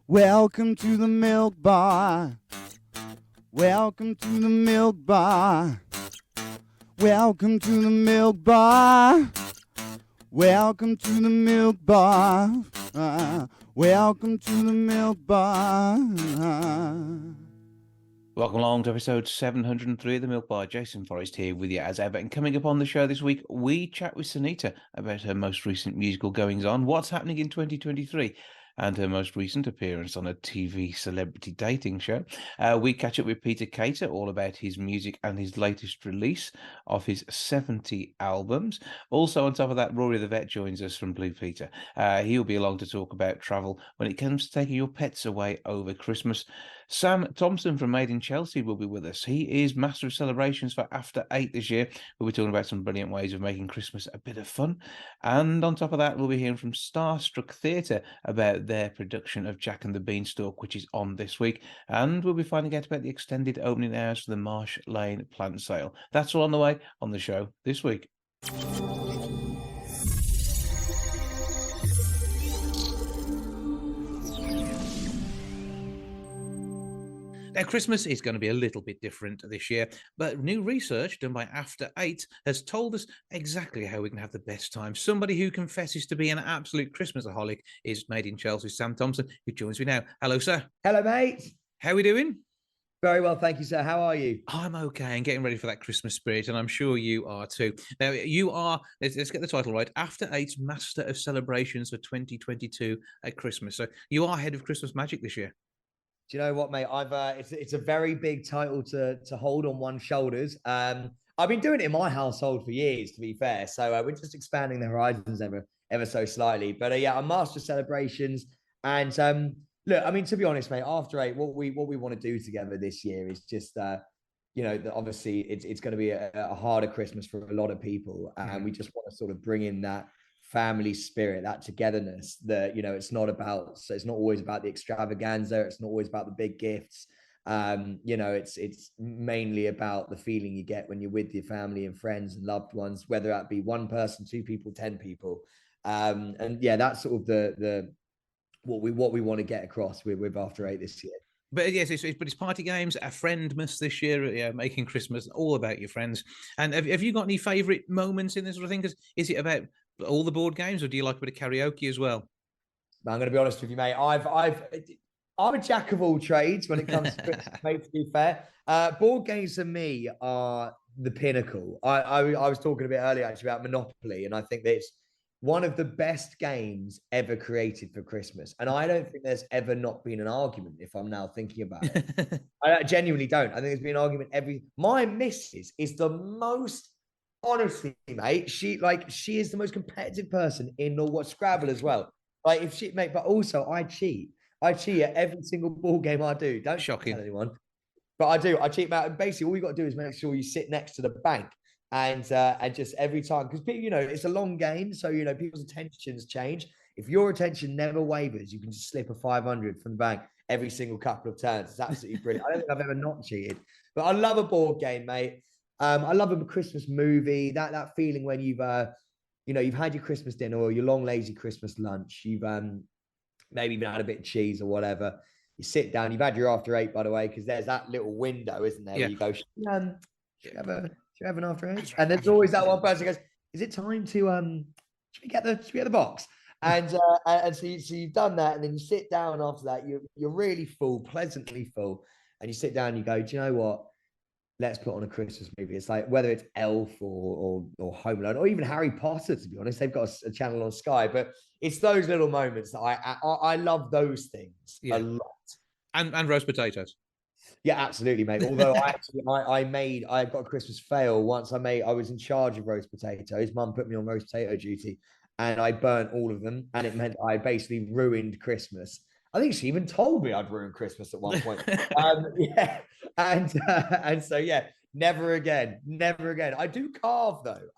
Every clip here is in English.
Welcome to the milk bar. Welcome to the milk bar. Welcome to the milk bar. Welcome to the milk bar. Welcome to the milk bar. Welcome along to episode 703 of The Milk Bar. Jason Forrest here with you as ever. And coming up on the show this week, we chat with Sinitta about her most recent musical goings-on, what's happening in 2023, and her most recent appearance on a TV celebrity dating show. We catch up with Peter Cater all about his music and his latest release of his 70 albums. Also, on top of that, Rory the Vet joins us from Blue Peter. He'll be along to talk about travel when it comes to taking your pets away over Christmas. Sam Thompson from Made in Chelsea will be with us. He is Master of Celebrations for After 8 this year. We'll be talking about some brilliant ways of making Christmas a bit of fun. And on top of that, we'll be hearing from Starstruck Theatre about their production of Jack and The Beanstalk, which is on this week. And we'll be finding out about the extended opening hours for the Marsh Lane Plant Sale. That's all on the way on the show this week. Now, Christmas is going to be a little bit different this year, but new research done by After 8 has told us exactly how we can have the best time. Somebody who confesses to be an absolute Christmasaholic is Made in Chelsea, Sam Thompson, who joins me now. Hello, sir. Hello, mate. How are we doing? Very well, thank you, sir. How are you? I'm okay and getting ready for that Christmas spirit, and I'm sure you are too. Now, you are, let's get the title right, After 8's Master of Celebrations for 2022 at Christmas. So you are head of Christmas magic this year. Do you know what, mate? It's a very big title to hold on one's shoulders. I've been doing it in my household for years, to be fair. So we're just expanding the horizons ever so slightly. But yeah, I'm Master of Celebrations. And look, I mean, to be honest, mate, After 8, what we want to do together this year is just obviously it's going to be a harder Christmas for a lot of people, and we just want to sort of bring in that family spirit, that togetherness, that it's not always about the extravaganza, it's not always about the big gifts. It's mainly about the feeling you get when you're with your family and friends and loved ones, whether that be one person, two people, 10 people. And yeah, that's sort of the what we want to get across with After 8 this year. But yes, it's party games, a friendmas this year, making Christmas all about your friends. And have you got any favourite moments in this sort of thing? Is it about all the board games, or do you like a bit of karaoke as well? I'm going to be honest with you, mate. I'm a jack of all trades when it comes to Christmas, mate, to be fair. Board games for me are the pinnacle. I was talking a bit earlier actually about Monopoly, and I think that it's one of the best games ever created for Christmas. And I don't think there's ever not been an argument, if I'm now thinking about it. I genuinely don't. I think there's been an argument my missus is the most, honestly, mate, she is the most competitive person in Scrabble as well. Like if she, mate, but also I cheat at every single ball game I do. Don't Shocking. Tell anyone, but I do. I cheat out. And basically, all you got to do is make sure you sit next to the bank, and just every time, because it's a long game, so people's attentions change. If your attention never wavers, you can just slip a 500 from the bank every single couple of turns. It's absolutely brilliant. I don't think I've ever not cheated, but I love a board game, mate. I love a Christmas movie. That feeling when you've had your Christmas dinner or your long lazy Christmas lunch. You've maybe even had a bit of cheese or whatever. You sit down. You've had your After 8, by the way, because there's that little window, isn't there? Yeah. Where you go, should you have an After 8? And there's always that one person who goes, "Is it time to should we get the box?" And so you've done that, and then you sit down after that. You're really full, pleasantly full, and you sit down and you go, "Do you know what? Let's put on a Christmas movie." It's like whether it's Elf or Home Alone or even Harry Potter, to be honest. They've got a channel on Sky, but it's those little moments that I love those things a lot. And roast potatoes. Yeah, absolutely, mate. Although I got a Christmas fail once. I was in charge of roast potatoes. Mum put me on roast potato duty, and I burnt all of them, and it meant I basically ruined Christmas. I think she even told me I'd ruined Christmas at one point. Yeah. And so, yeah, never again. I do carve, though.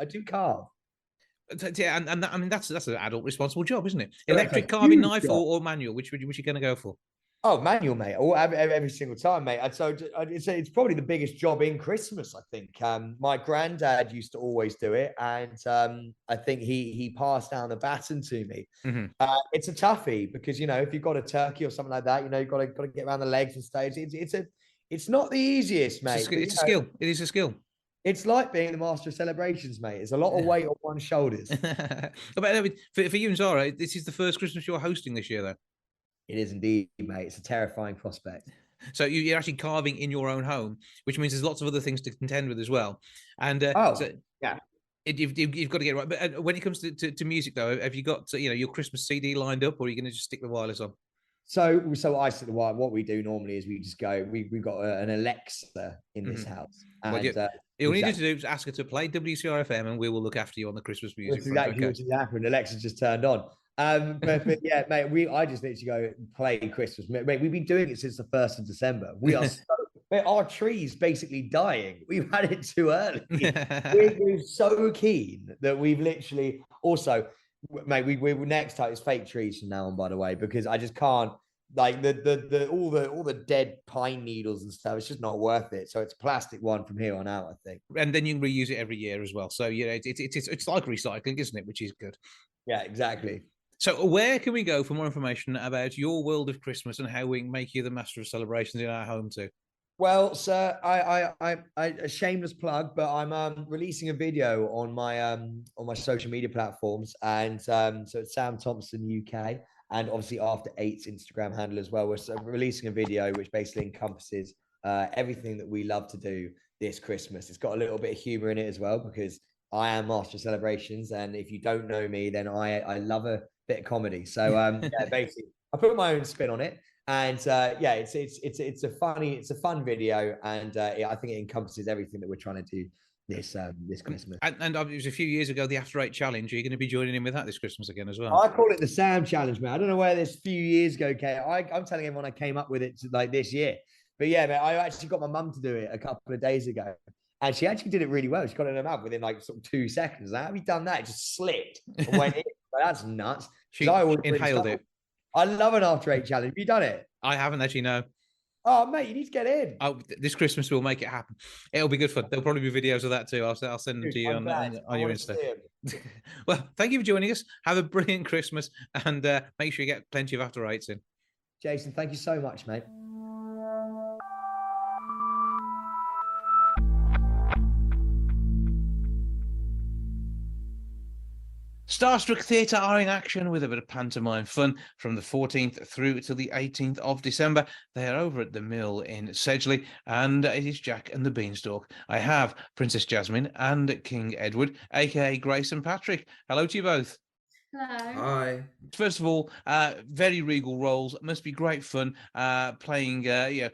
Yeah, and that's an adult responsible job, isn't it? Electric carving knife or manual? Which are you going to go for? Oh, manual, mate. Every single time, mate. And so it's probably the biggest job in Christmas, I think. My granddad used to always do it, and I think he passed down the baton to me. Mm-hmm. It's a toughie because if you've got a turkey or something like that, you've got to get around the legs and stage. It's not the easiest, mate. It's a skill. It is a skill. It's like being the master of celebrations, mate. It's a lot of weight on one's shoulders. But for you and Zara, this is the first Christmas you're hosting this year, though. It is indeed, mate. It's a terrifying prospect. So you're actually carving in your own home, which means there's lots of other things to contend with as well. And yeah, you've got to get it right. But when it comes to music, though, have you got your Christmas CD lined up, or are you going to just stick the wireless on? So I stick the wireless. What we do normally is we just go. We've got an Alexa in this house, and all you need to do is ask her to play WCRFM, and we will look after you on the Christmas music. That's exactly what just happened. Alexa just turned on. But yeah, mate, I just literally go play Christmas. Mate, we've been doing it since the 1st of December. We are mate, our tree's basically dying. We've had it too early. we're so keen that we've literally also, mate, we next time it's fake trees from now on, by the way, because I just can't like all the dead pine needles and stuff. It's just not worth it. So it's a plastic one from here on out, I think. And then you can reuse it every year as well. So it's like recycling, isn't it? Which is good. Yeah, exactly. So where can we go for more information about your world of Christmas and how we can make you the master of celebrations in our home too? Well, sir, I a shameless plug, but I'm releasing a video on my social media platforms, and so it's Sam Thompson UK, and obviously After Eight's Instagram handle as well. We're releasing a video which basically encompasses everything that we love to do this Christmas. It's got a little bit of humor in it as well because I am master of celebrations, and if you don't know me, then I love a bit of comedy. So yeah, basically, I put my own spin on it, and yeah, it's a fun video, and I think it encompasses everything that we're trying to do this Christmas. And it was a few years ago, the After Eight Challenge. Are you going to be joining in with that this Christmas again as well? I call it the Sam Challenge, man. I don't know where this few years ago came. I'm telling everyone I came up with it like this year, but yeah, man, I actually got my mum to do it a couple of days ago. And she actually did it really well. She got it in her mouth within like sort of 2 seconds. Like, have you done that? It just slipped and went in. Like, that's nuts. She inhaled it. I love an After Eight challenge. Have you done it? I haven't actually, no. Oh, mate, you need to get in. Oh, this Christmas we'll make it happen. It'll be good fun. There'll probably be videos of that too. I'll send them to you on your Insta. Well, thank you for joining us. Have a brilliant Christmas, and make sure you get plenty of After Eights in. Jason, thank you so much, mate. Starstruck Theatre are in action with a bit of pantomime fun from the 14th through to the 18th of December. They are over at the Mill in Sedgley, and it is Jack and the Beanstalk. I have Princess Jasmine and King Edward, aka Grace and Patrick. Hello to you both. Hello. Hi. First of all, very regal roles. Must be great fun playing a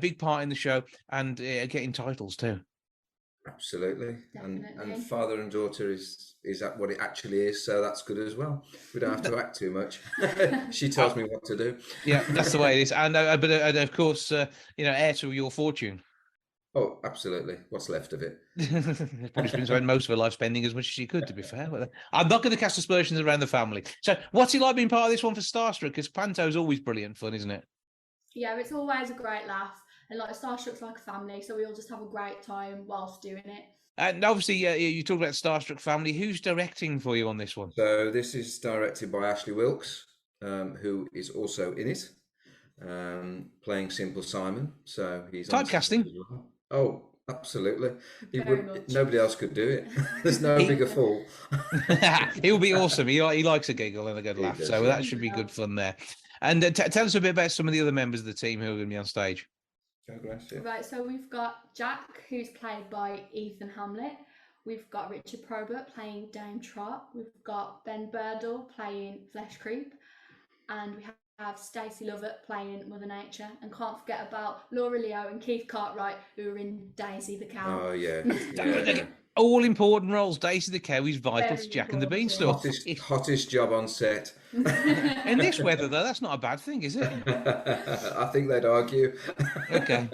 big part in the show and getting titles too. Absolutely. Definitely. And father and daughter is what it actually is, so that's good as well. We don't have to act too much. She tells me what to do. Yeah, that's the way it is. And but of course, heir to your fortune. Oh, absolutely. What's left of it? Probably spent most of her life spending as much as she could, to be fair. I'm not going to cast aspersions around the family. So what's it like being part of this one for Starstruck? Because Panto's always brilliant fun, isn't it? Yeah, it's always a great laugh. And like Starstruck's like a family, so we all just have a great time whilst doing it. And obviously, you talk about Starstruck family. Who's directing for you on this one? So this is directed by Ashley Wilkes, who is also in it, playing Simple Simon. So he's typecasting. Well. Oh, absolutely. Nobody else could do it. There's no bigger fool. He'll be awesome. He likes a giggle and a good laugh, so that should be good fun there. And tell us a bit about some of the other members of the team who are going to be on stage. Right, so we've got Jack, who's played by Ethan Hamlet. We've got Richard Probert playing Dame Trot. We've got Ben Birdle playing Flesh Creep. And we have Stacey Lovett playing Mother Nature. And can't forget about Laura Leo and Keith Cartwright, who are in Daisy the Cow. Oh, yeah. All important roles. Daisy the Cow is vital to Jack and the Beanstalk. Hottest job on set. In this weather, though, that's not a bad thing, is it? I think they'd argue. Okay.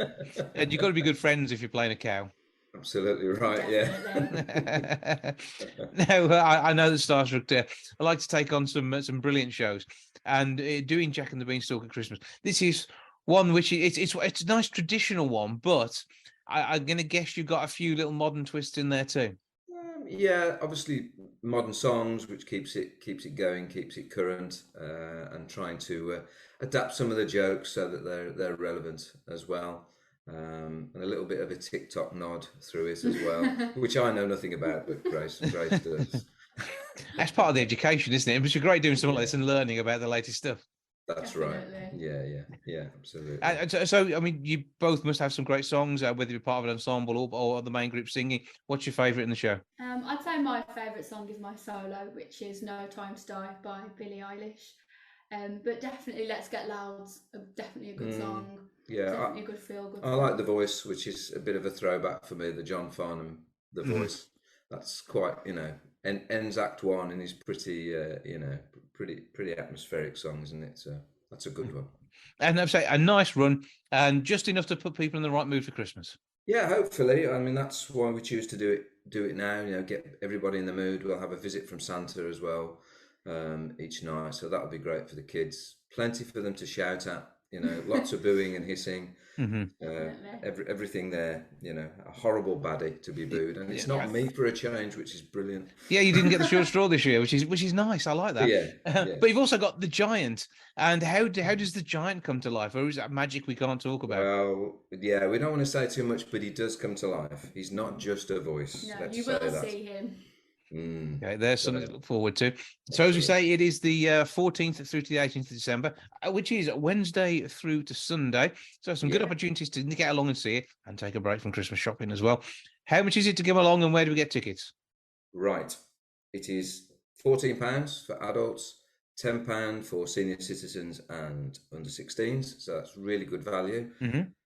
And you've got to be good friends if you're playing a cow. Absolutely right, yeah. No, I know that Starstruck I like to take on some brilliant shows. and doing Jack and the Beanstalk at Christmas. This is one which it's a nice traditional one, but I'm going to guess you got a few little modern twists in there too. Yeah, obviously modern songs, which keeps it going, keeps it current, and trying to adapt some of the jokes so that they're relevant as well, and a little bit of a TikTok nod through it as well, which I know nothing about, but Grace does. That's part of the education, isn't it? It's great doing something like this and learning about the latest stuff. That's Definitely. right. Yeah, absolutely. So, I mean, you both must have some great songs, whether you're part of an ensemble or the main group singing. What's your favourite in the show? I'd say my favourite song is my solo, which is No Time to Die by Billie Eilish. But definitely Let's Get Loud's definitely a good song. Yeah, definitely a good feel-good I song. like The Voice, which is a bit of a throwback for me, the John Farnham The Voice. That's quite, ends Act 1 and is pretty, pretty atmospheric song, isn't it? So that's a good one. And I'd say a nice run, and just enough to put people in the right mood for Christmas. Yeah, hopefully. I mean, that's why we choose to do it now. Get everybody in the mood. We'll have a visit from Santa as well each night, so that'll be great for the kids. Plenty for them to shout at. Lots of booing and hissing. Everything there. A horrible baddie to be booed, and it's not me for a change, which is brilliant. Yeah, you didn't get the short straw this year, which is nice. I like that. Yeah. But you've also got the giant, and how does the giant come to life, or is that magic we can't talk about? Well, yeah, we don't want to say too much, but he does come to life. He's not just a voice. No, let's you say will that. see him. Okay, there's something to look forward to. So as we say, it is the 14th through to the 18th of December, which is Wednesday through to Sunday. So some good opportunities to get along and see it and take a break from Christmas shopping as well. How much is it to come along, and where do we get tickets? Right. It is £14 for adults, £10 for senior citizens and under 16s. So that's really good value.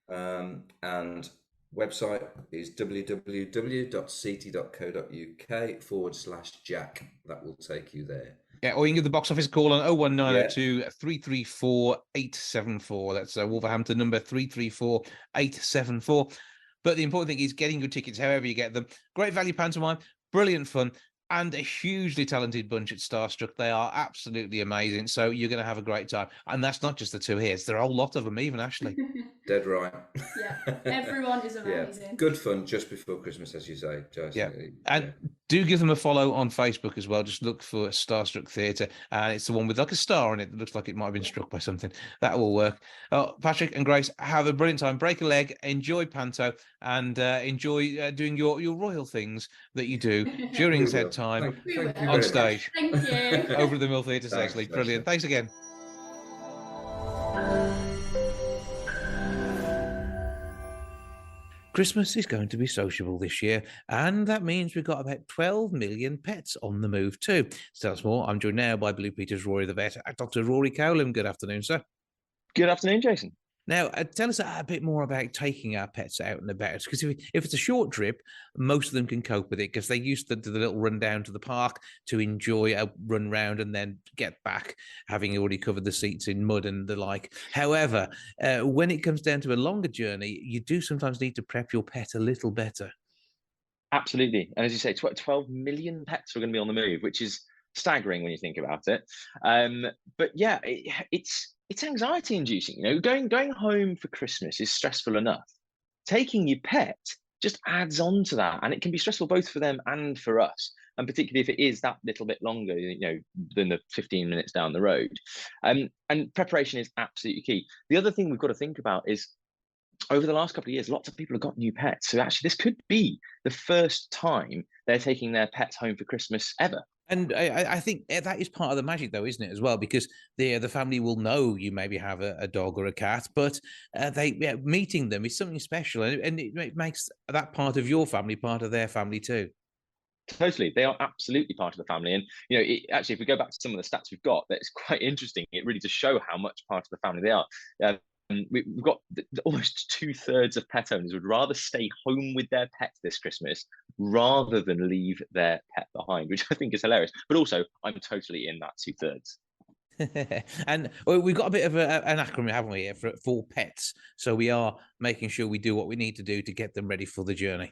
And website is www.ct.co.uk/Jack. That will take you there. Yeah, or you can give the box office a call on 01902 334 874. That's Wolverhampton number 334 874. But the important thing is getting your tickets however you get them. Great value pantomime, brilliant fun, and a hugely talented bunch at Starstruck. They are absolutely amazing. So you're going to have a great time. And that's not just the two here. There are a whole lot of them, even Ashley. Dead right. Yeah, everyone is amazing. Yeah. Good fun just before Christmas, as you say, Jason. Yeah. And do give them a follow on Facebook as well. Just look for Starstruck Theatre. And it's the one with like a star on it that looks like it might have been struck by something. That will work. Patrick and Grace, have a brilliant time. Break a leg, enjoy Panto, and enjoy doing your royal things that you do during said time on stage. Thank you. Over at the Mill Theatre, actually. Brilliant. Thanks again. Christmas is going to be sociable this year, and that means we've got about 12 million pets on the move too. So that's more. I'm joined now by Blue Peter's Rory the Vet, Dr. Rory Cowlin. Good afternoon, sir. Good afternoon, Jason. Now, tell us a bit more about taking our pets out and about, because if it's a short trip, most of them can cope with it because they used to do the little run down to the park to enjoy a run round and then get back, having already covered the seats in mud and the like. However, when it comes down to a longer journey, you do sometimes need to prep your pet a little better. Absolutely. And as you say, 12 million pets are going to be on the move, which is staggering when you think about it. But yeah, it's anxiety inducing. Going home for Christmas is stressful enough. Taking your pet just adds on to that, and it can be stressful both for them and for us, and particularly if it is that little bit longer than the 15 minutes down the road. And preparation is absolutely key. The other thing we've got to think about is, over the last couple of years, lots of people have got new pets, so actually this could be the first time they're taking their pets home for Christmas ever. And I think that is part of the magic, though, isn't it, as well? Because the family will know you maybe have a dog or a cat, but meeting them is something special, and it makes that part of your family part of their family too. Totally, they are absolutely part of the family, and actually, if we go back to some of the stats we've got, that's quite interesting. It really does show how much part of the family they are. We've got almost 2/3 of pet owners would rather stay home with their pet this Christmas rather than leave their pet behind, which I think is hilarious. But also, I'm totally in that 2/3. And we've got a bit of an acronym, haven't we, for pets? So we are making sure we do what we need to do to get them ready for the journey.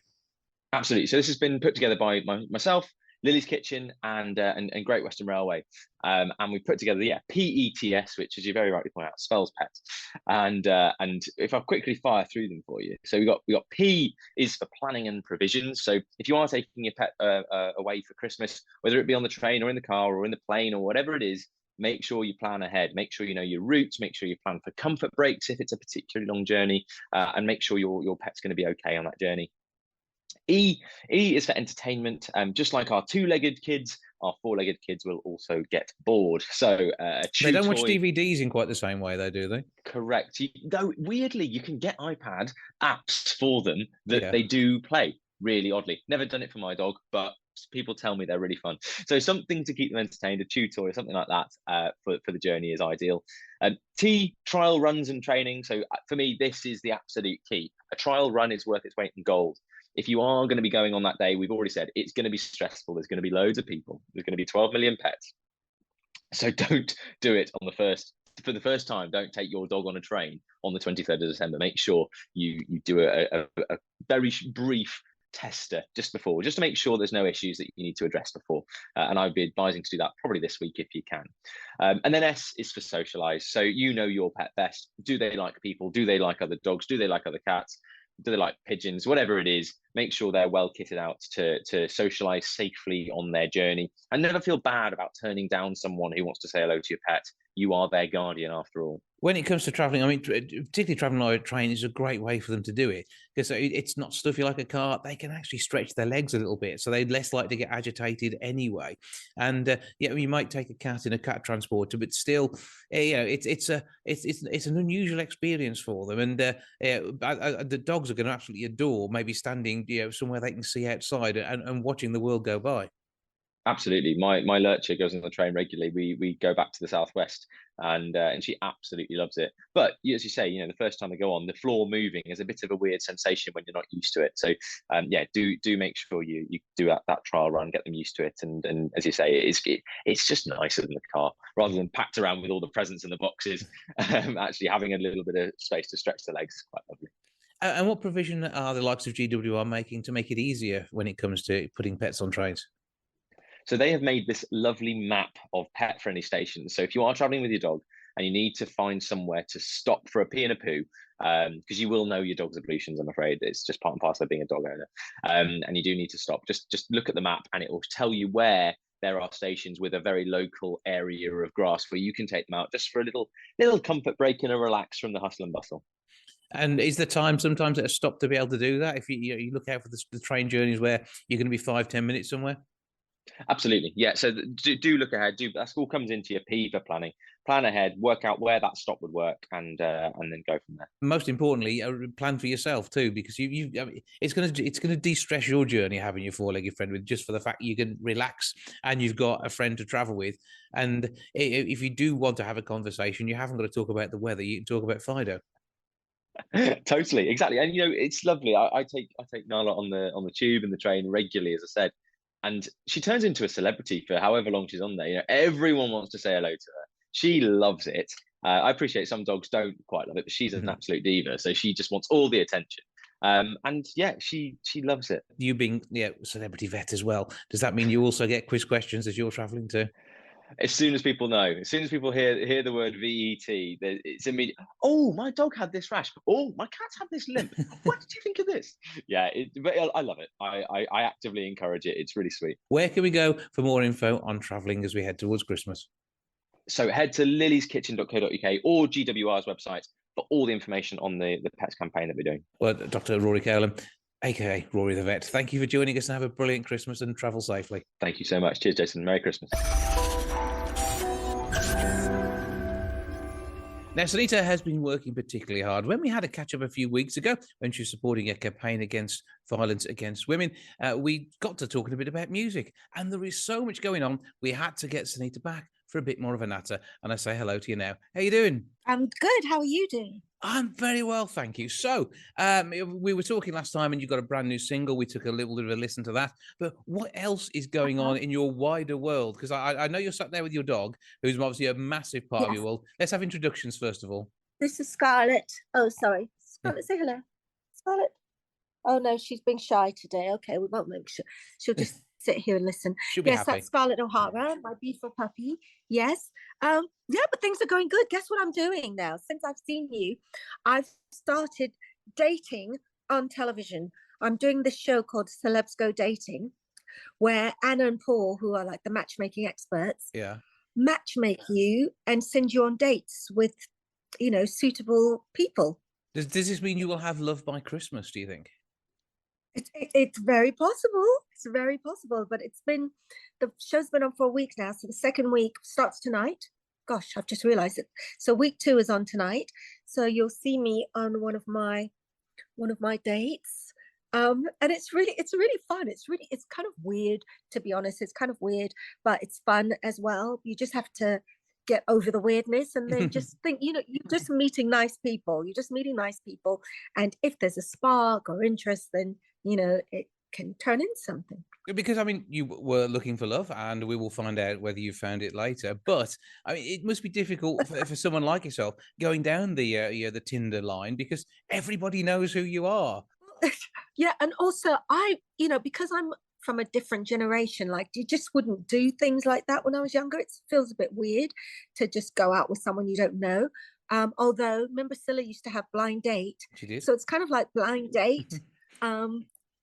Absolutely. So this has been put together by myself Lily's Kitchen and Great Western Railway. And we put together, PETS, which, as you very rightly point out, spells pet. And if I quickly fire through them for you, so we got P is for planning and provisions. So if you are taking your pet away for Christmas, whether it be on the train or in the car or in the plane or whatever it is, make sure you plan ahead. Make sure you know your routes. Make sure you plan for comfort breaks if it's a particularly long journey, and make sure your pet's going to be okay on that journey. E is for entertainment. Just like our two-legged kids, our four-legged kids will also get bored. So they don't watch DVDs in quite the same way, though, do they? Correct. Though weirdly, you can get iPad apps for them that they do play. Really oddly, never done it for my dog, but people tell me they're really fun. So something to keep them entertained, a chew toy or something like that for the journey is ideal. T, trial runs and training. So for me, this is the absolute key. A trial run is worth its weight in gold. If you are going to be going on that day, we've already said it's going to be stressful. There's going to be loads of people. There's going to be 12 million pets. So don't do it for the first time. Don't take your dog on a train on the 23rd of December. Make sure you do a very brief tester just before, just to make sure there's no issues that you need to address before. And I'd be advising to do that probably this week if you can. And then S is for socialize. So you know your pet best. Do they like people? Do they like other dogs? Do they like other cats? Do they like pigeons? Whatever it is, make sure they're well kitted out to socialize safely on their journey, and never feel bad about turning down someone who wants to say hello to your pet. You are their guardian after all. When it comes to traveling, I mean, particularly traveling on a train is a great way for them to do it, because it's not stuffy like a car. They can actually stretch their legs a little bit, so they're less likely to get agitated anyway. And you might take a cat in a cat transporter, but still, it's an unusual experience for them. And the dogs are going to absolutely adore maybe standing, somewhere they can see outside and watching the world go by. Absolutely. My lurcher goes on the train regularly. We go back to the southwest, and she absolutely loves it. But as you say, the first time they go on, the floor moving is a bit of a weird sensation when you're not used to it. So do make sure you do that trial run, get them used to it, and as you say, it's just nicer than the car, rather than packed around with all the presents in the boxes. Actually having a little bit of space to stretch the legs is quite lovely. And what provision are the likes of GWR making to make it easier when it comes to putting pets on trains? So they have made this lovely map of pet-friendly stations. So if you are traveling with your dog and you need to find somewhere to stop for a pee and a poo, because you will know your dog's ablutions, I'm afraid. It's just part and parcel of being a dog owner. And you do need to stop. Just look at the map and it will tell you where there are stations with a very local area of grass where you can take them out just for a little comfort break and a relax from the hustle and bustle. And is there time sometimes at a stop to be able to do that? If you look out for the train journeys where you're going to be 5-10 minutes somewhere? Absolutely, yeah. So do look ahead. That all comes into your P for planning. Plan ahead, work out where that stop would work, and then go from there. Most importantly, plan for yourself too, because it's going to de-stress your journey having your four-legged friend with, just for the fact you can relax and you've got a friend to travel with. And if you do want to have a conversation, you haven't got to talk about the weather. You can talk about Fido. Totally, exactly. And it's lovely. I take Nala on the tube and the train regularly, as I said. And she turns into a celebrity for however long she's on there. Everyone wants to say hello to her. She loves it. I appreciate some dogs don't quite love it, but she's an absolute diva. So she just wants all the attention. And she loves it. You being celebrity vet as well, does that mean you also get quiz questions as you're traveling too? As soon as people know, as soon as people hear the word VET, it's immediate. Oh, my dog had this rash. Oh, my cat had this limp. What did you think of this? Yeah, but I love it. I actively encourage it. It's really sweet. Where can we go for more info on traveling as we head towards Christmas? So head to lillyskitchen.co.uk or GWR's website for all the information on the pets campaign that we're doing. Well, Dr. Rory Cowlin, aka Rory the Vet, thank you for joining us and have a brilliant Christmas and travel safely. Thank you so much. Cheers, Jason. Merry Christmas. Now, Sinitta has been working particularly hard. When we had a catch-up a few weeks ago, when she was supporting a campaign against violence against women, we got to talking a bit about music. And there is so much going on, we had to get Sinitta back for a bit more of a natter. And I say hello to you now. How you doing? I'm good. How are you doing? I'm very well, thank you. So we were talking last time and you got a brand new single. We took a little bit of a listen to that. But what else is going on in your wider world? Because I know you're sat there with your dog, who's obviously a massive part of your world. Let's have introductions first of all. This is Scarlett. Oh, sorry. Scarlett, say hello. Scarlett. Oh, no, she's being shy today. Okay, we won't make sure. She'll just sit here and listen. She'll be Yes, happy. that's Scarlett O'Hara, my beautiful puppy. Yes. Yeah, but things are going good. Guess what I'm doing now? Since I've seen you, I've started dating on television. I'm doing this show called Celebs Go Dating, where Anna and Paul, who are like the matchmaking experts, matchmake you and send you on dates with, suitable people. Does this mean you will have love by Christmas, do you think? It's very possible. It's very possible. But the show's been on for a week now. So the second week starts tonight. Gosh, I've just realized it. So week 2 is on tonight. So you'll see me on one of my dates. And it's really fun. It's kind of weird, to be honest. It's kind of weird, but it's fun as well. You just have to get over the weirdness and then just think, you're just meeting nice people. And if there's a spark or interest, then, it can turn into something. Because, I mean, you were looking for love, and we will find out whether you found it later. But, I mean, it must be difficult for someone like yourself going down the Tinder line, because everybody knows who you are. Yeah, and also because I'm from a different generation, like you just wouldn't do things like that when I was younger. It feels a bit weird to just go out with someone you don't know. Although, remember Scylla used to have Blind Date. She did. So it's kind of like Blind Date.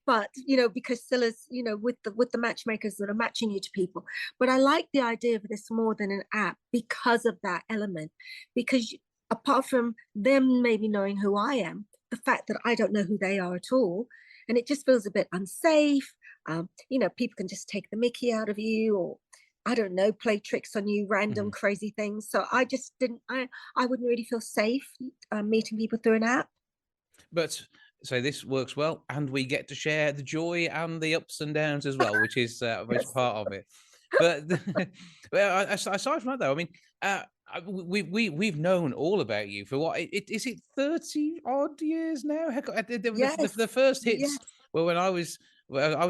But because Scylla's, with the matchmakers that are matching you to people. But I like the idea of this more than an app because of that element. Because apart from them maybe knowing who I am, the fact that I don't know who they are at all, and it just feels a bit unsafe. People can just take the mickey out of you, or I don't know, play tricks on you, random crazy things. So I just I wouldn't really feel safe meeting people through an app. But so this works well, and we get to share the joy and the ups and downs as well, which is part of it. But well, aside from that, though, I mean, we've known all about you for what is it 30 odd years now? Heck, the first hits were when I was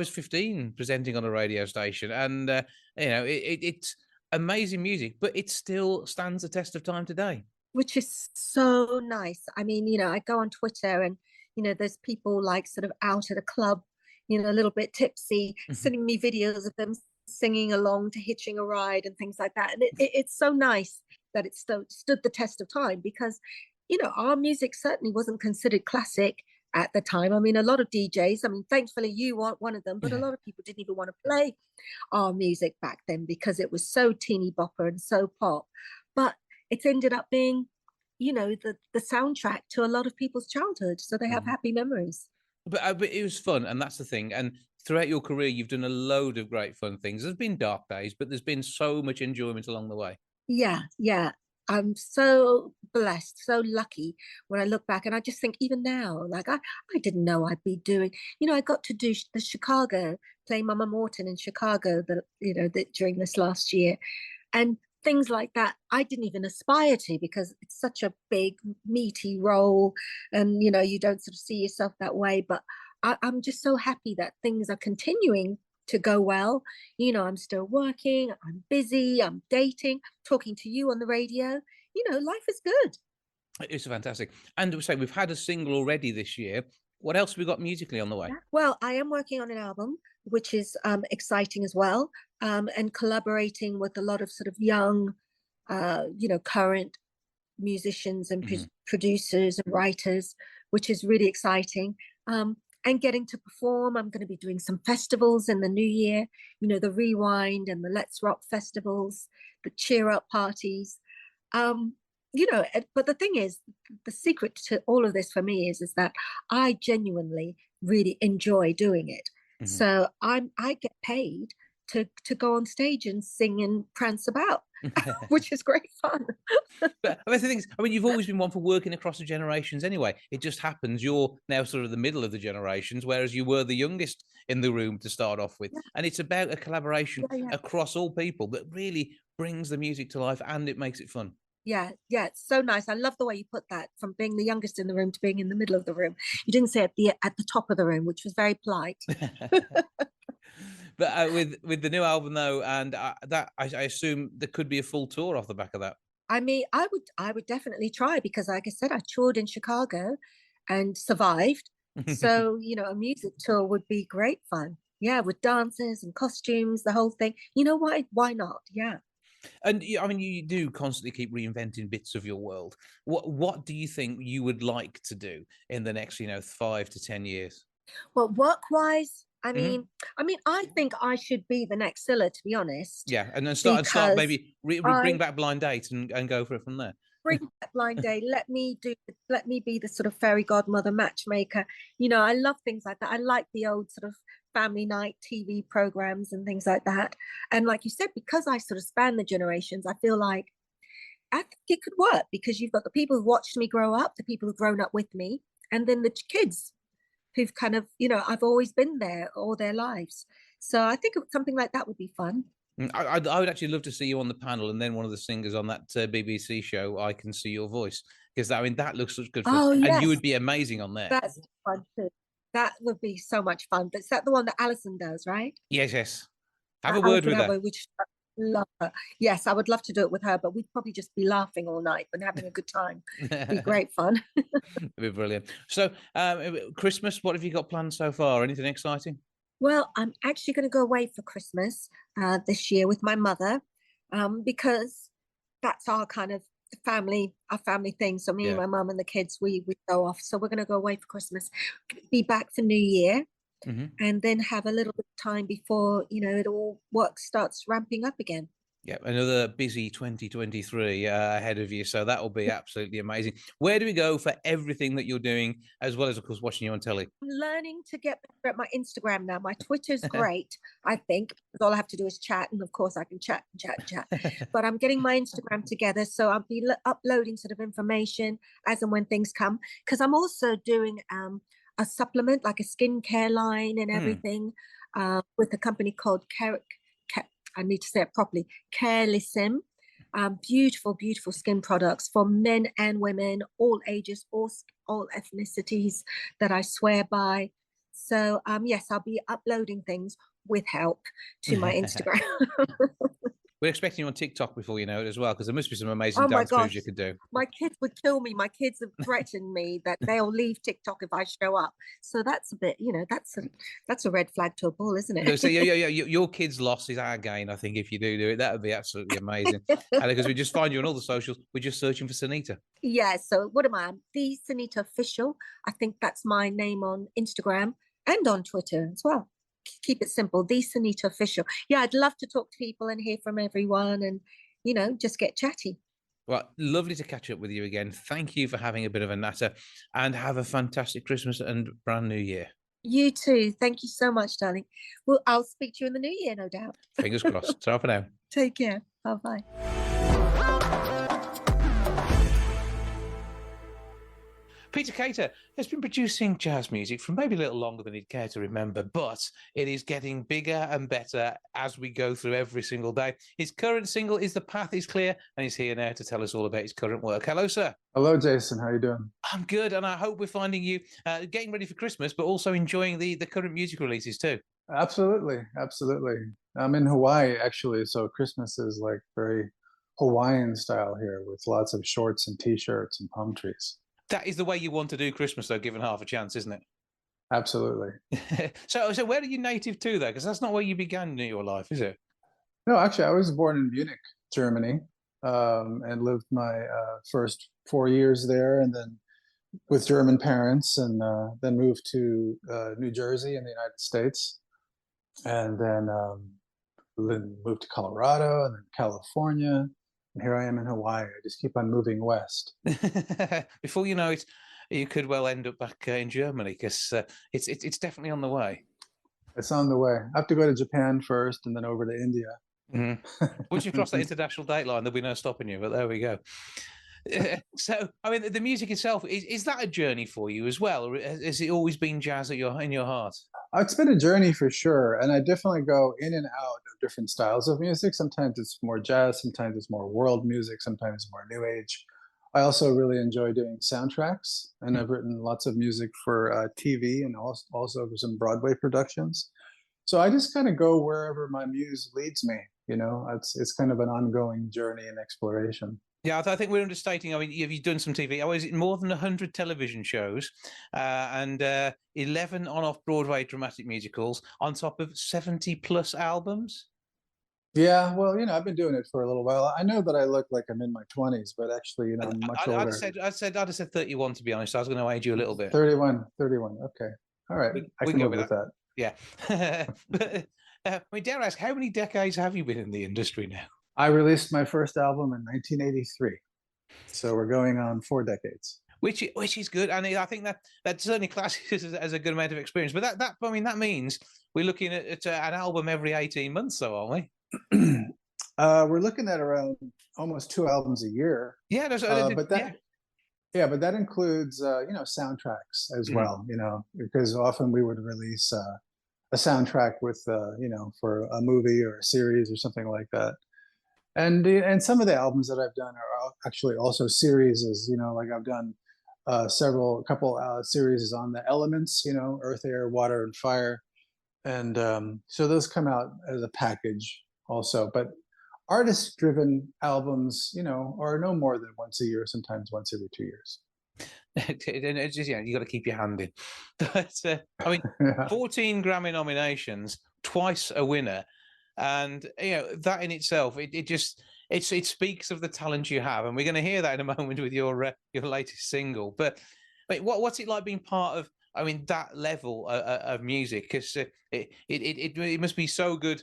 15 presenting on a radio station, and it's amazing music, but it still stands the test of time today, which is so nice. I mean, I go on Twitter and there's people like sort of out at a club, a little bit tipsy, sending me videos of them singing along to Hitching a Ride and things like that. And it's so nice that it stood the test of time, because our music certainly wasn't considered classic at the time. I mean, a lot of DJs, thankfully you weren't one of them, but a lot of people didn't even want to play our music back then because it was so teeny bopper and so pop. But it's ended up being the soundtrack to a lot of people's childhood, so they have happy memories. But it was fun, and that's the thing. And throughout your career, you've done a load of great fun things. There's been dark days, but there's been so much enjoyment along the way. Yeah. I'm so blessed, so lucky when I look back, and I just think even now, like I didn't know I'd be doing. I got to do the Chicago, play Mama Morton in Chicago, during this last year, and things like that I didn't even aspire to, because it's such a big meaty role, and you don't sort of see yourself that way. But I'm just so happy that things are continuing to go well. I'm still working, I'm busy, I'm dating, talking to you on the radio. Life is good. It's fantastic. And so we've had a single already this year. What else have we got musically on the way? Well, I am working on an album, which is exciting as well, and collaborating with a lot of sort of young, current musicians and producers and writers, which is really exciting. And getting to perform. I'm going to be doing some festivals in the new year, the Rewind and the Let's Rock festivals, the Cheer Up parties. But the thing is, the secret to all of this for me is that I genuinely really enjoy doing it. So I get paid to go on stage and sing and prance about, which is great fun. But the thing is, you've always been one for working across the generations anyway. It just happens you're now sort of the middle of the generations, whereas you were the youngest in the room to start off with. And it's about a collaboration across all people that really brings the music to life, and it makes it fun. Yeah, it's so nice. I love the way you put that, from being the youngest in the room to being in the middle of the room. You didn't say at the top of the room, which was very polite. But with the new album though, and that I assume there could be a full tour off the back of that. I would definitely try, because like I said, I toured in Chicago and survived. So, a music tour would be great fun. Yeah, with dancers and costumes, the whole thing. You know why? Why not? Yeah. And I mean, you do constantly keep reinventing bits of your world. What do you think you would like to do in the next, 5 to 10 years? Well, work-wise, Mhm. I think I should be the next Scylla, to be honest, Yeah, and then start because maybe bring I back Blind Date and go for it from there. bring back Blind Day. Let me be the sort of fairy godmother matchmaker. You know, I love things like that. I like the old sort of family night TV programs and things like that. And like you said, because I sort of span the generations, I feel like I think it could work because you've got the people who watched me grow up, the people who've grown up with me, and then the kids who've kind of, I've always been there all their lives. So I think something like that would be fun. I would actually love to see you on the panel and then one of the singers on that BBC show, I Can See Your Voice, because I mean, that looks such good fun. Oh, And yes. you would be amazing on there. That's fun too. That would be so much fun. But is that the one that Alison does, right? Yes. Have a word with her. Which I love her. Yes, I would love to do it with her, but we'd probably just be laughing all night and having a good time. It'd be great fun. It'd be brilliant. So, Christmas, what have you got planned so far? Anything exciting? Well, I'm actually going to go away for Christmas this year with my mother because that's our kind of our family thing. So me and my mum and the kids, we go off. So we're going to go away for Christmas, be back for New Year, and then have a little bit of time before, it all work starts ramping up again. Yeah, another busy 2023 ahead of you. So that will be absolutely amazing. Where do we go for everything that you're doing, as well as, of course, watching you on telly? I'm learning to get better at my Instagram now. My Twitter's great, I think, because all I have to do is chat. And of course, I can chat. But I'm getting my Instagram together. So I'll be uploading sort of information as and when things come. Because I'm also doing a supplement, like a skincare line and everything, with a company called I need to say it properly, Carellissim. Beautiful skin products for men and women, all ages, all ethnicities, that I swear by. So yes, I'll be uploading things with help to my Instagram. We're expecting you on TikTok before you know it as well, because there must be some amazing dance moves you could do. My kids would kill me. My kids have threatened me that they'll leave TikTok if I show up. So that's a bit, that's a red flag to a bull, isn't it? So your kids' loss is our gain. I think if you do it, that would be absolutely amazing. And because we just find you on all the socials, we're just searching for Sinitta. Yeah. So what am I? I'm the Sinitta Official. I think that's my name on Instagram and on Twitter as well. Keep it simple, the Sinitta Official. Yeah, I'd love to talk to people and hear from everyone and, just get chatty. Well, lovely to catch up with you again. Thank you for having a bit of a natter, and have a fantastic Christmas and brand new year. You too. Thank you so much, darling. Well, I'll speak to you in the new year, no doubt. Fingers crossed. Ta for now. Take care. Bye-bye. Peter Cater has been producing jazz music for maybe a little longer than he'd care to remember, but it is getting bigger and better as we go through every single day. His current single is The Path is Clear, and he's here now to tell us all about his current work. Hello, sir. Hello, Jason. How are you doing? I'm good, and I hope we're finding you getting ready for Christmas, but also enjoying the current music releases too. Absolutely. I'm in Hawaii, actually, so Christmas is like very Hawaiian style here, with lots of shorts and T-shirts and palm trees. That is the way you want to do Christmas, though, given half a chance, isn't it? Absolutely. So where are you native to, though? Because that's not where you began your life, is it? No, actually, I was born in Munich, Germany, and lived my first 4 years there, and then with German parents, and then moved to New Jersey in the United States, and then moved to Colorado, and then California. And here I am in Hawaii. I just keep on moving west. Before you know it, you could well end up back in Germany, because it's definitely on the way. It's on the way. I have to go to Japan first, and then over to India. Once you cross that international date line, there'll be no stopping you. But there we go. So, I mean, the music itself, is that a journey for you as well, or has it always been jazz in your heart? It's been a journey for sure, and I definitely go in and out of different styles of music. Sometimes it's more jazz, sometimes it's more world music, sometimes more new age. I also really enjoy doing soundtracks, and I've written lots of music for TV and also for some Broadway productions. So I just kind of go wherever my muse leads me. It's kind of an ongoing journey and exploration. Yeah, I think we're understating. I mean, you've done some TV. Oh, is it more than 100 television shows and 11 on-off Broadway dramatic musicals on top of 70 plus albums? Yeah, well, I've been doing it for a little while. I know that I look like I'm in my 20s, but actually, I'm much older. I'd have said 31, to be honest. I was going to age you a little bit. 31. Okay. All right. I can live with that. Yeah. But, I mean, dare I ask, how many decades have you been in the industry now? I released my first album in 1983. So we're going on 4 decades. Which is good, and I think that certainly classes as a good amount of experience. But that means we're looking at an album every 18 months, though, aren't we? We're looking at around almost 2 albums a year. Yeah, but that includes soundtracks as well. Because often we would release a soundtrack with for a movie or a series or something like that. And some of the albums that I've done are actually also series. Like I've done a couple series on the elements. Earth, air, water, and fire, and so those come out as a package also. But artist-driven albums, are no more than once a year, sometimes once every 2 years. And it's just, you got to keep your hand in. But, I mean, 14 Grammy nominations, twice a winner, and that in itself, it speaks of the talent you have, and we're going to hear that in a moment with your latest single. But what's it like being part of? I mean, that level of music, because it must be so good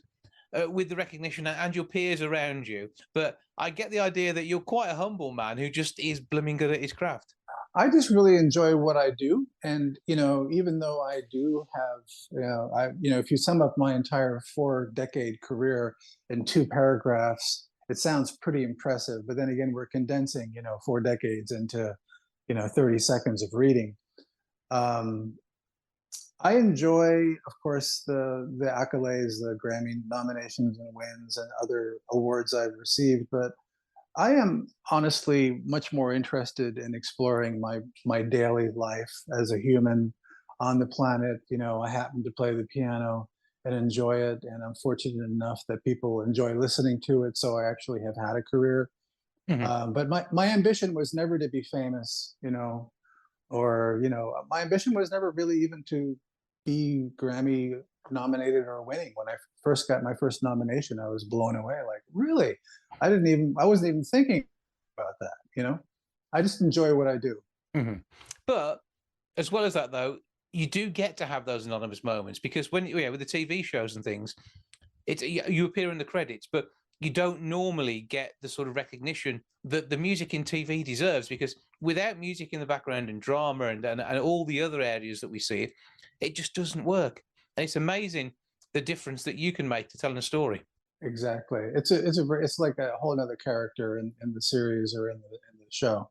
with the recognition and your peers around you. But I get the idea that you're quite a humble man who just is blooming good at his craft. I just really enjoy what I do, and even though I do have, if you sum up my entire 4-decade career in 2 paragraphs, it sounds pretty impressive. But then again, we're condensing 4 decades into 30 seconds of reading. I enjoy, of course, the accolades, the Grammy nominations and wins, and other awards I've received, but I am honestly much more interested in exploring my daily life as a human on the planet. I happen to play the piano and enjoy it, and I'm fortunate enough that people enjoy listening to it, so I actually have had a career. Mm-hmm. But my ambition was never to be famous, or my ambition was never really even to be Grammy nominated or winning. When I first got my first nomination, I was blown away. Like, really? I wasn't even thinking about that. I just enjoy what I do. Mm-hmm. But as well as that, though, you do get to have those anonymous moments, because when with the TV shows and things, you appear in the credits, but you don't normally get the sort of recognition that the music in TV deserves, because without music in the background and drama and all the other areas that we see it just doesn't work. And it's amazing the difference that you can make to telling a story. Exactly. It's like a whole other character in the series or in the show.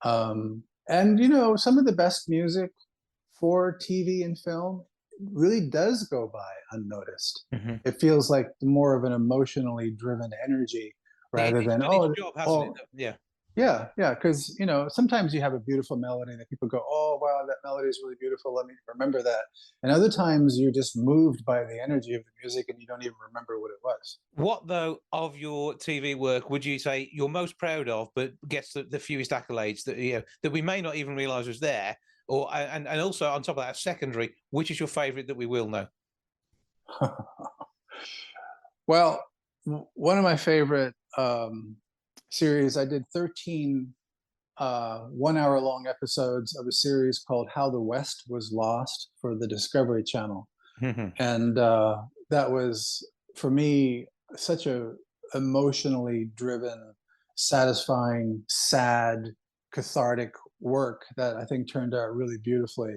And some of the best music for TV and film really does go by unnoticed. Mm-hmm. It feels like more of an emotionally driven energy rather than yeah, because sometimes you have a beautiful melody that people go, oh wow, that melody is really beautiful, let me remember that. And other times you're just moved by the energy of the music and you don't even remember what it was. What though of your TV work would you say you're most proud of, but gets the fewest accolades that we may not even realize was there? Or and also on top of that, secondary, which is your favorite that we will know? Well, one of my favorite series, I did 13 1-hour-long episodes of a series called How the West Was Lost for the Discovery Channel. Mm-hmm. And that was, for me, such a emotionally driven, satisfying, sad, cathartic work that I think turned out really beautifully.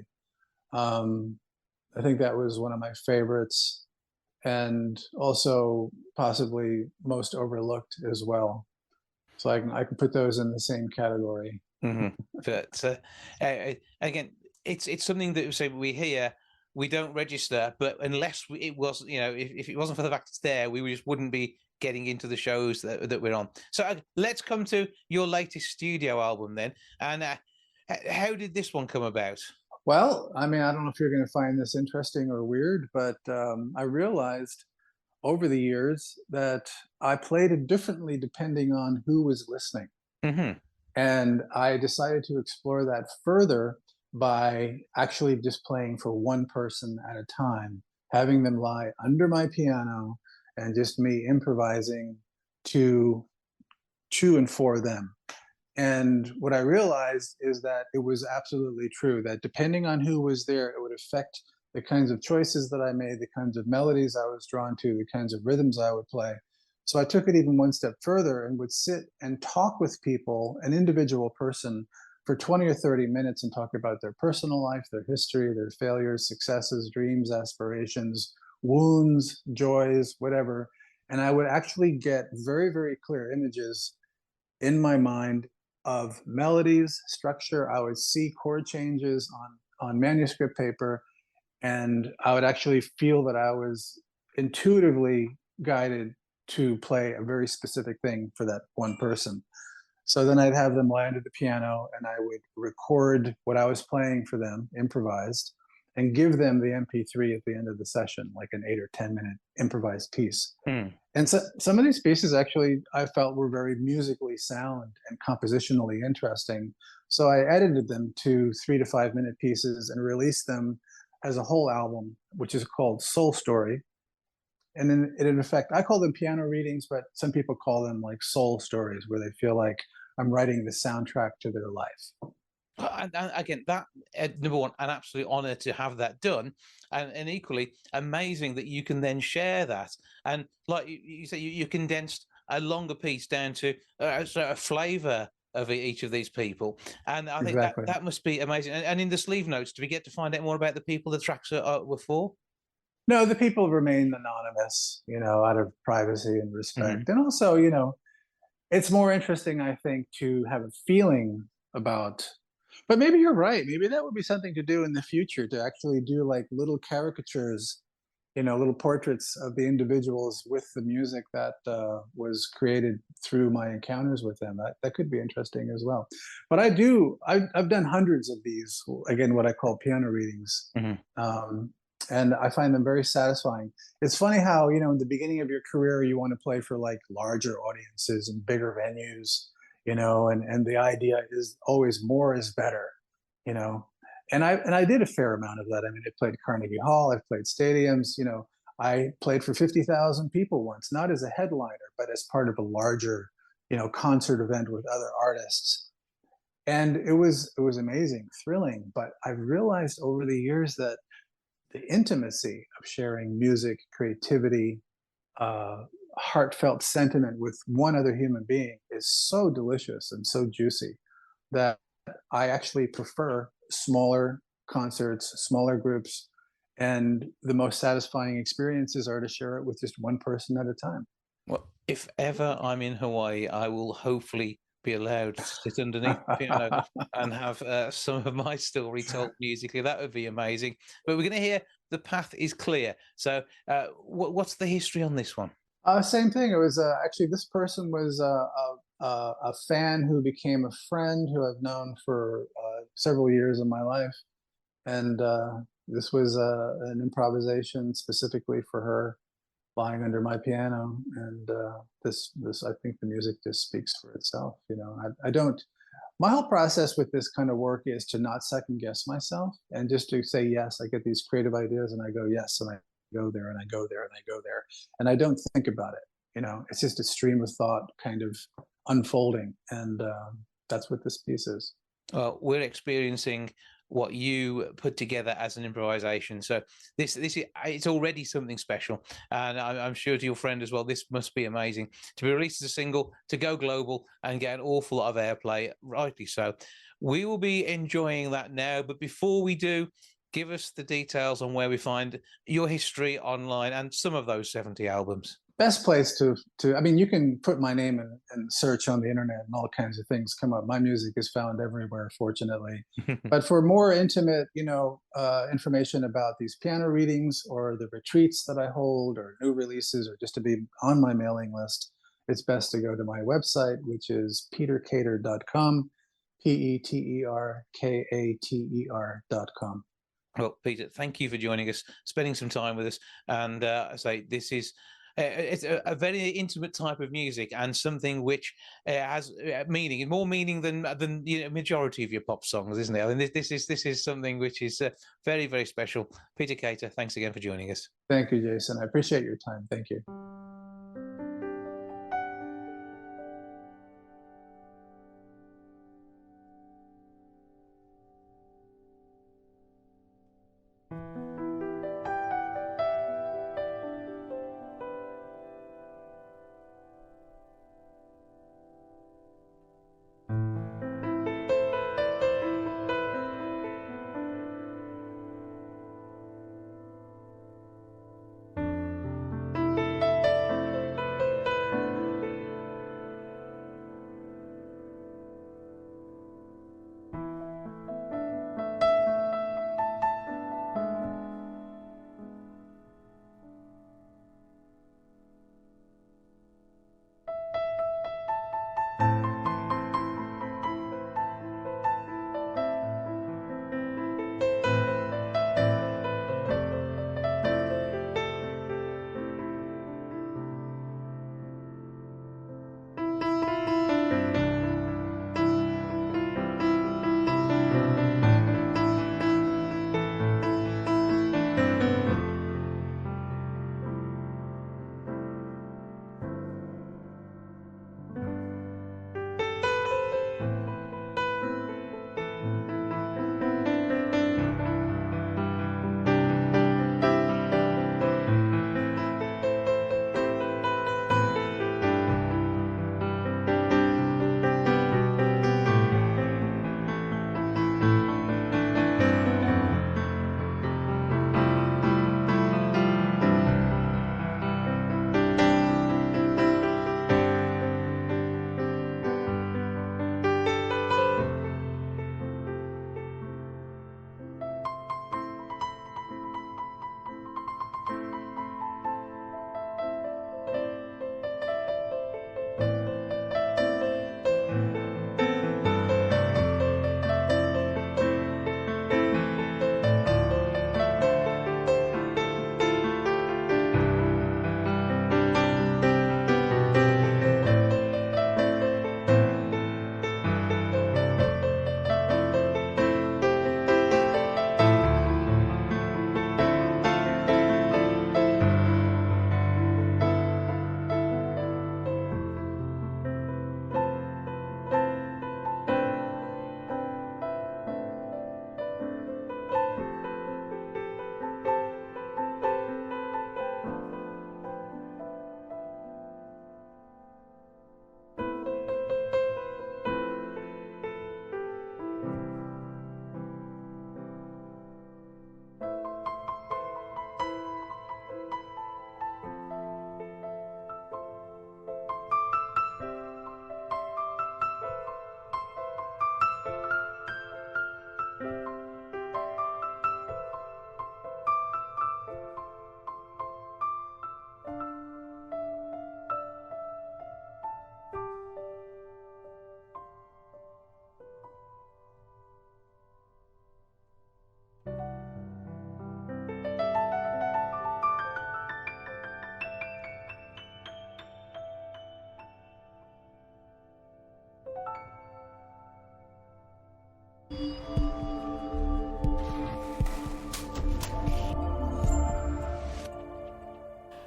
I think that was one of my favorites, and also possibly most overlooked as well. So I can put those in the same category. Mm-hmm. But again, it's something that say we hear, we don't register, but unless it was, if it wasn't for the fact it's there, we just wouldn't be getting into the shows that we're on. So let's come to your latest studio album then. And how did this one come about? Well, I mean, I don't know if you're going to find this interesting or weird, but I realized over the years that I played it differently depending on who was listening. And I decided to explore that further by actually just playing for one person at a time, having them lie under my piano and just me improvising to and for them. And what I realized is that it was absolutely true, that depending on who was there, it would affect the kinds of choices that I made, the kinds of melodies I was drawn to, the kinds of rhythms I would play. So I took it even one step further and would sit and talk with people, an individual person, for 20 or 30 minutes and talk about their personal life, their history, their failures, successes, dreams, aspirations, wounds, joys, whatever. And I would actually get very, very clear images in my mind of melodies, structure. I would see chord changes on manuscript paper, and I would actually feel that I was intuitively guided to play a very specific thing for that one person. So then I'd have them lie under the piano, and I would record what I was playing for them, improvised, and give them the MP3 at the end of the session, like an 8 or 10-minute improvised piece. And so some of these pieces actually I felt were very musically sound and compositionally interesting. So I edited them to 3 to 5 minute pieces and released them as a whole album, which is called Soul Story. And then in effect, I call them piano readings, but some people call them like soul stories, where they feel like I'm writing the soundtrack to their life. And again, that number one, an absolute honor to have that done, and equally amazing that you can then share that. And like you say, you condensed a longer piece down to a flavor of each of these people, and I think Exactly. that must be amazing. And in the sleeve notes, do we get to find out more about the people the tracks were for? No, the people remain anonymous, out of privacy and respect. And also, it's more interesting, I think, to have a feeling about. But maybe you're right. Maybe that would be something to do in the future, to actually do like little caricatures, little portraits of the individuals with the music that was created through my encounters with them. That could be interesting as well. But I've done hundreds of these, again, what I call piano readings. And I find them very satisfying. It's funny how, in the beginning of your career, you want to play for like larger audiences and bigger venues, and the idea is always more is better, and I did a fair amount of that. I mean, I played Carnegie Hall, I've played stadiums, I played for 50,000 people once, not as a headliner, but as part of a larger, concert event with other artists. And it was amazing, thrilling. But I've realized over the years that the intimacy of sharing music, creativity, heartfelt sentiment with one other human being is so delicious and so juicy that I actually prefer smaller concerts, smaller groups, and the most satisfying experiences are to share it with just one person at a time. Well, if ever I'm in Hawaii, I will hopefully be allowed to sit underneath the piano and have some of my story told musically. That would be amazing. But we're going to hear The Path is Clear. So what's the history on this one? Same thing. It was actually, this person was a fan who became a friend who I've known for several years of my life. And this was an improvisation specifically for her, lying under my piano. And this I think the music just speaks for itself. I don't, my whole process with this kind of work is to not second guess myself and just to say, yes, I get these creative ideas and I go, yes, and I go there and I go there and I go there. And I don't think about it. It's just a stream of thought kind of unfolding. And that's what this piece is. Well, we're experiencing what you put together as an improvisation. So this is, it's already something special. And I'm sure to your friend as well, this must be amazing to be released as a single, to go global and get an awful lot of airplay, rightly so. We will be enjoying that now. But before we do, give us the details on where we find your history online and some of those 70 albums. Best place to I mean, you can put my name and search on the internet and all kinds of things come up. My music is found everywhere, fortunately. But for more intimate, information about these piano readings or the retreats that I hold or new releases or just to be on my mailing list, it's best to go to my website, which is peterkater.com, PeterKater.com. Well, Peter, thank you for joining us, spending some time with us. And I say this is it's a very intimate type of music, and something which has meaning, more meaning than majority of your pop songs, isn't it? I mean, this is something which is very, very special. Peter Cater, thanks again for joining us. Thank you, Jason. I appreciate your time. Thank you.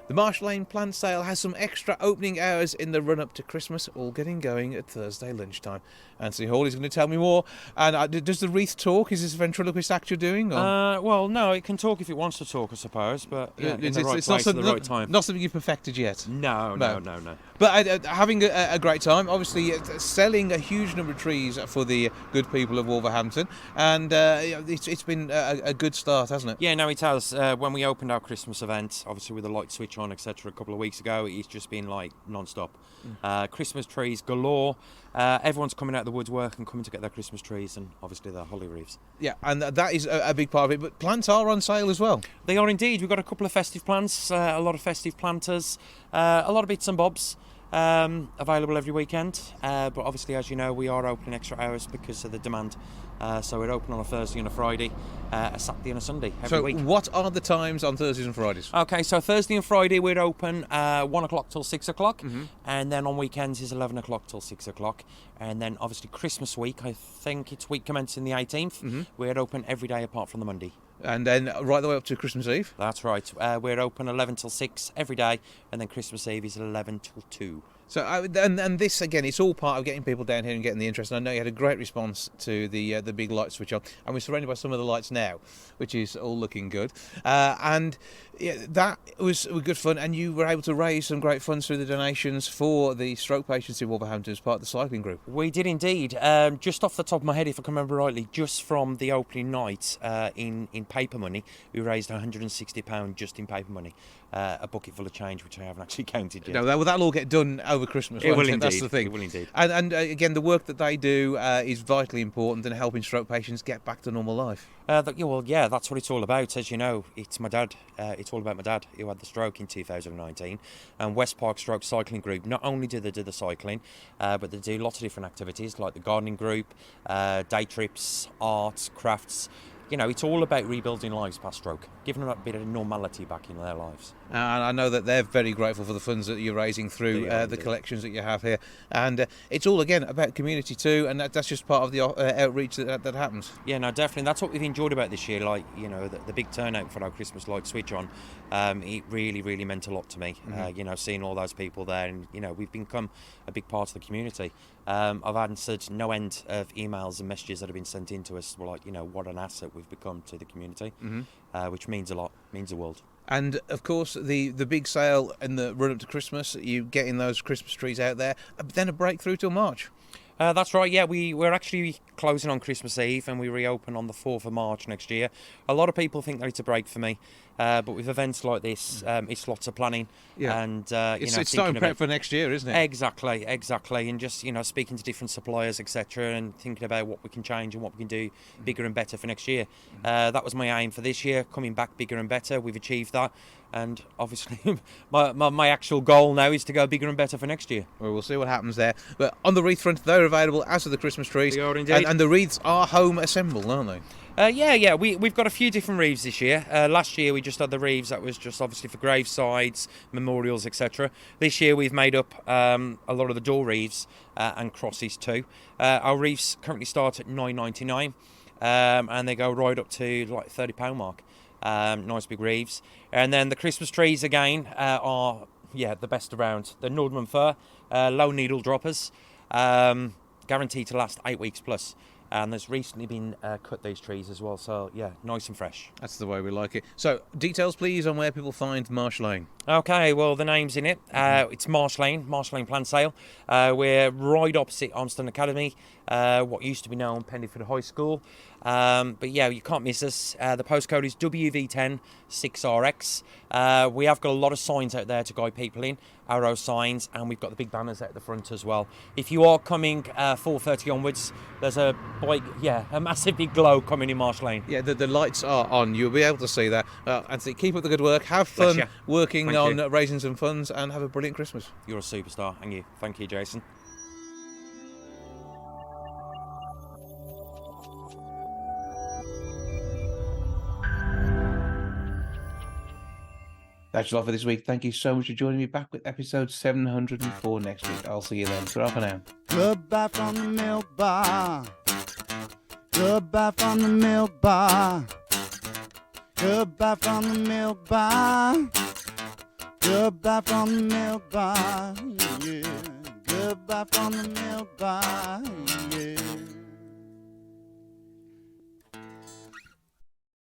The Marsh Lane Plant Sale has some extra opening hours in the run-up to Christmas, all getting going at Thursday lunchtime. Anthony Hall is going to tell me more. And does the wreath talk? Is this a ventriloquist act you're doing? Or? Well, no, it can talk if it wants to talk, I suppose, but yeah, in the right place at the right time. Not something you've perfected yet? No. But having a great time, obviously selling a huge number of trees for the good people of Wolverhampton, and it's been a good start, hasn't it? Yeah, no, it has. When we opened our Christmas event, obviously with the light switch on, etc., a couple of weeks ago, it's just been like non-stop. Christmas trees galore. Everyone's coming out of the woodwork and coming to get their Christmas trees and obviously their holly wreaths. Yeah, and that is a big part of it. But plants are on sale as well. They are indeed. We've got a couple of festive plants, a lot of festive planters, a lot of bits and bobs. Available every weekend, but obviously, as you know, we are open extra hours because of the demand. So we're open on a Thursday and a Friday, a Saturday and a Sunday every week. What are the times on Thursdays and Fridays? Okay, so Thursday and Friday we're open 1 o'clock till 6 o'clock, and then on weekends is 11 o'clock till 6 o'clock. And then obviously Christmas week, I think it's week commencing the 18th, we're open every day apart from the Monday. And then right the way up to Christmas Eve? That's right. We're open 11 till 6 every day, and then Christmas Eve is 11 till 2. So, and this again, it's all part of getting people down here and getting the interest. And I know you had a great response to the big light switch on, and we're surrounded by some of the lights now, which is all looking good. And yeah, that was good fun. And you were able to raise some great funds through the donations for the stroke patients in Wolverhampton as part of the cycling group. We did indeed. Just off the top of my head, if I can remember rightly, just from the opening night in paper money, we raised £160 just in paper money. A bucket full of change, which I haven't actually counted yet. No, that'll all get done over Christmas. It will indeed. That's the thing. It will indeed. And again, the work that they do is vitally important in helping stroke patients get back to normal life. Yeah, that's what it's all about. As you know, it's my dad. It's all about my dad, who had the stroke in 2019. And West Park Stroke Cycling Group, not only do they do the cycling, but they do lots of different activities like the gardening group, day trips, arts, crafts. You know, it's all about rebuilding lives past stroke, giving them a bit of normality back in their lives. And I know that they're very grateful for the funds that you're raising through the collections that you have here. And it's all, again, about community too, and that's just part of the outreach that happens. Yeah, no, definitely. That's what we've enjoyed about this year. Like, you know, the big turnout for our Christmas light switch on, it really, really meant a lot to me. You know, seeing all those people there, and, you know, we've become a big part of the community. I've answered no end of emails and messages that have been sent in to us, like, you know, what an asset we've become to the community, which means a lot, means the world. And of course, the big sale in the run up to Christmas, you getting those Christmas trees out there, then a break through till March. That's right, yeah, we're actually closing on Christmas Eve and we reopen on the 4th of March next year. A lot of people think that it's a break for me, but with events like this, it's lots of planning. Yeah. And, it's starting prep for next year, isn't it? Exactly. And just, you know, speaking to different suppliers, etc., and thinking about what we can change and what we can do bigger and better for next year. That was my aim for this year, coming back bigger and better. We've achieved that. And obviously, my actual goal now is to go bigger and better for next year. Well, we'll see what happens there. But on the wreath front, they're available as are the Christmas trees. They are indeed. And the wreaths are home assembled, aren't they? Yeah. We've got a few different wreaths this year. Last year we just had the wreaths that was just obviously for gravesides, memorials, etc. This year we've made up a lot of the door wreaths and crosses too. Our wreaths currently start at $9.99 and they go right up to like £30 mark. Nice big wreaths. And then the Christmas trees again are the best around. The Nordman fir, low needle droppers, guaranteed to last 8 weeks plus. And there's recently been cut these trees as well, so yeah, nice and fresh. That's the way we like it. So details please on where people find Marsh Lane. Okay, well the name's in it. It's Marsh Lane Plant Sale. We're right opposite Ormston Academy, what used to be known Pennyford High School. But yeah, you can't miss us. The postcode is WV10 6RX. We have got a lot of signs out there to guide people in, arrow signs, and we've got the big banners out the front as well. If you are coming 4:30 onwards, there's a massive big glow coming in Marsh Lane. Yeah, the lights are on. You'll be able to see that. Anthony, keep up the good work. Have fun working on raising some funds, and have a brilliant Christmas. You're a superstar, and you. Thank you, Jason. That's all for this week. Thank you so much for joining me. Back with episode 704 next week. I'll see you then. Ta-ra for now. Goodbye from the milk bar. Goodbye from the milk bar. Goodbye from the milk bar. Goodbye from the milk bar. Yeah. Goodbye from the milk bar. Yeah.